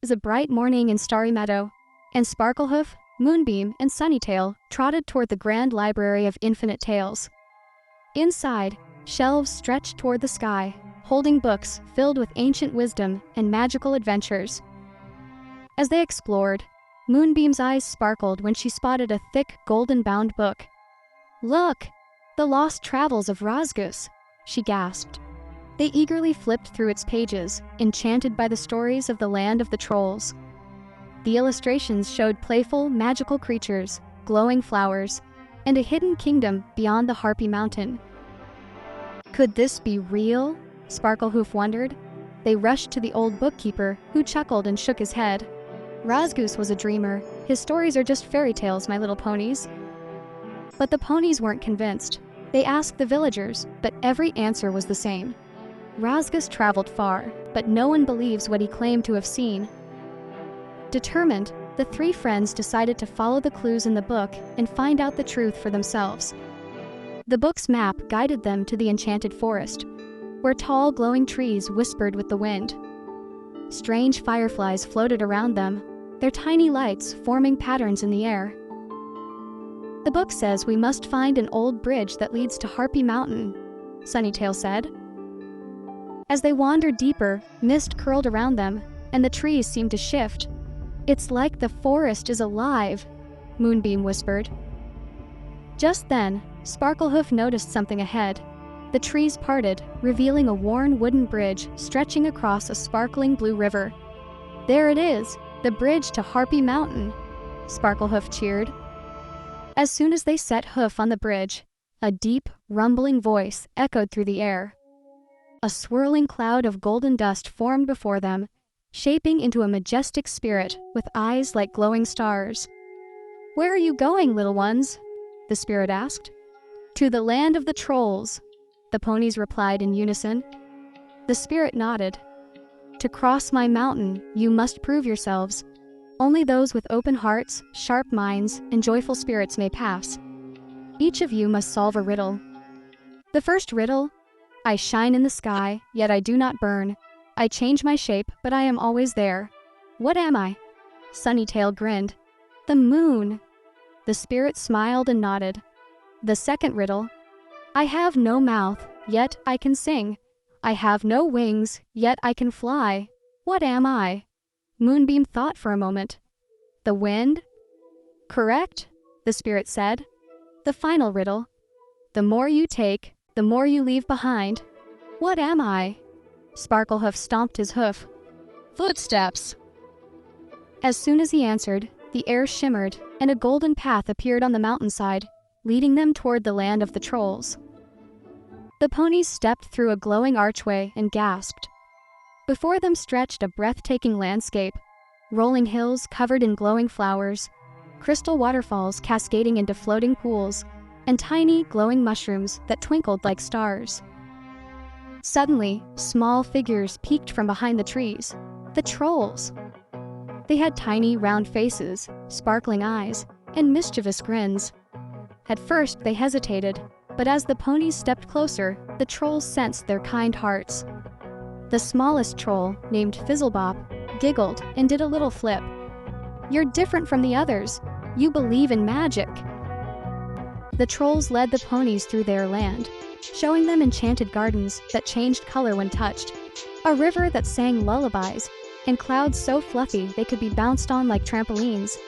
was a bright morning in Starry Meadow, and Sparklehoof, Moonbeam, and Sunnytail trotted toward the grand library of infinite tales. Inside, shelves stretched toward the sky, holding books filled with ancient wisdom and magical adventures. As they explored, Moonbeam's eyes sparkled when she spotted a thick, golden-bound book. "Look! The Lost Travels of Razgus!" she gasped. They eagerly flipped through its pages, enchanted by the stories of the land of the trolls. The illustrations showed playful, magical creatures, glowing flowers, and a hidden kingdom beyond the Harpy mountain. Could this be real? Sparklehoof wondered. They rushed to the old bookkeeper, who chuckled and shook his head. Razgus was a dreamer. His stories are just fairy tales, my little ponies. But the ponies weren't convinced. They asked the villagers, but every answer was the same. Razgus traveled far, but no one believes what he claimed to have seen. Determined, the three friends decided to follow the clues in the book and find out the truth for themselves. The book's map guided them to the enchanted forest, where tall, glowing trees whispered with the wind. Strange fireflies floated around them, their tiny lights forming patterns in the air. "The book says we must find an old bridge that leads to Harpy Mountain," Sunnytail said. As they wandered deeper, mist curled around them, and the trees seemed to shift. "It's like the forest is alive," Moonbeam whispered. Just then, Sparklehoof noticed something ahead. The trees parted, revealing a worn wooden bridge stretching across a sparkling blue river. "There it is, the bridge to Harpy Mountain," Sparklehoof cheered. As soon as they set hoof on the bridge, a deep, rumbling voice echoed through the air. A swirling cloud of golden dust formed before them, shaping into a majestic spirit with eyes like glowing stars. "Where are you going, little ones?" the spirit asked. "To the land of the trolls," the ponies replied in unison. The spirit nodded. "To cross my mountain, you must prove yourselves. Only those with open hearts, sharp minds, and joyful spirits may pass. Each of you must solve a riddle. The first riddle: I shine in the sky, yet I do not burn. I change my shape, but I am always there. What am I?" Sunnytail grinned. "The moon." The spirit smiled and nodded. The second riddle: I have no mouth, yet I can sing. I have no wings, yet I can fly. What am I? Moonbeam thought for a moment. The wind? Correct, the spirit said. The final riddle: the more you take, the more you leave behind. What am I? Sparklehoof stomped his hoof. Footsteps. As soon as he answered, the air shimmered, and a golden path appeared on the mountainside, leading them toward the land of the trolls. The ponies stepped through a glowing archway and gasped. Before them stretched a breathtaking landscape, rolling hills covered in glowing flowers, crystal waterfalls cascading into floating pools, and tiny, glowing mushrooms that twinkled like stars. Suddenly, small figures peeked from behind the trees. The trolls! They had tiny, round faces, sparkling eyes, and mischievous grins. At first, they hesitated, but as the ponies stepped closer, the trolls sensed their kind hearts. The smallest troll, named Fizzlebop, giggled and did a little flip. "You're different from the others. You believe in magic." The trolls led the ponies through their land, showing them enchanted gardens that changed color when touched, a river that sang lullabies, and clouds so fluffy they could be bounced on like trampolines.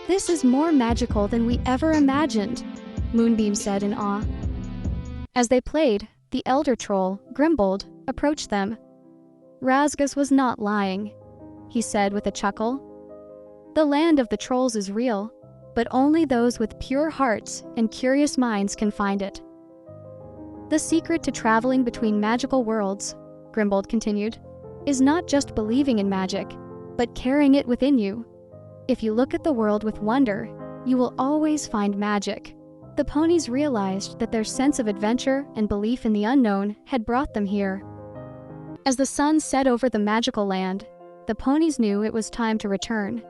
"This is more magical than we ever imagined," Moonbeam said in awe. As they played, the elder troll, Grimbold, approached them. Razgus was not lying, he said with a chuckle. "The land of the trolls is real, but only those with pure hearts and curious minds can find it. The secret to traveling between magical worlds," Grimbold continued, "is not just believing in magic, but carrying it within you. If you look at the world with wonder, you will always find magic." The ponies realized that their sense of adventure and belief in the unknown had brought them here. As the sun set over the magical land, the ponies knew it was time to return.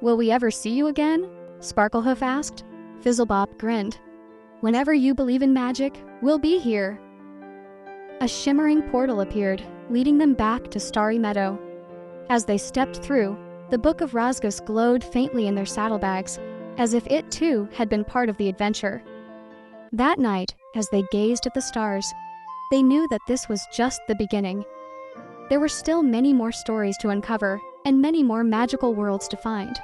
"Will we ever see you again?" Sparklehoof asked. Fizzlebop grinned. "Whenever you believe in magic, we'll be here." A shimmering portal appeared, leading them back to Starry Meadow. As they stepped through, the Book of Razgus glowed faintly in their saddlebags, as if it too had been part of the adventure. That night, as they gazed at the stars, they knew that this was just the beginning. There were still many more stories to uncover and many more magical worlds to find.